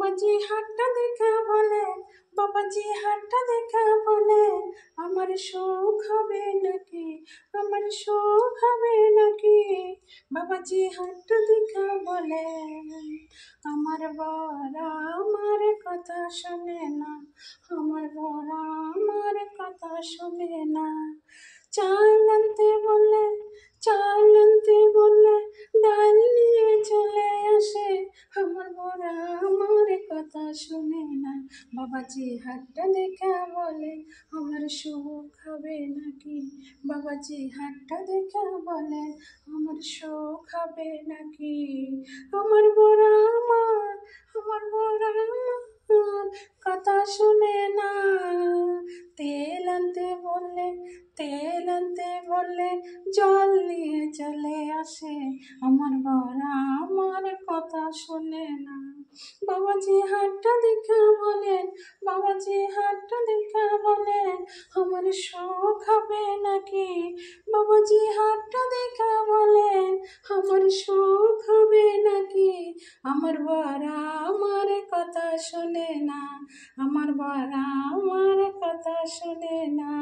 বাবাজি হাতটা দেখা বলে, বাবাজি হাতটা দেখা বলে, আমার সুখ হবে নাকি, আমার সুখ হবে নাকি। বাবাজি হাতটা দেখা বলে, আমার বর আমার কথা শোনে না, আমার বর আমার কথা শোনে না। চাল আনতে বললে, চাল আনতে বললে ডাল নিয়ে চলে আসে, আমার বর আমার কথা শোনে না। বাবাজি হাতটা দেখা বলে, আমার সুখ হবে নাকি, বাবাজি হাতটা দেখা বলে, আমার সুখ হবে নাকি। আমার বর আমার বর আমার কথা শোনে না। তেল আনতে বললে, তেল আনতে বললে জল নিয়ে চলে আসে, আমার বর আমার কথা শোনে না। বাবাজি হাতটা দেখা বলেন, বাবাজি হাতটা দেখা বলেন, আমার সুখ হবে নাকি, বাবাজি হাতটা দেখা বলেন, আমার সুখ হবে নাকি। আমার বর আমার কথা শোনে না, আমার বর আমার কথা শোনে না।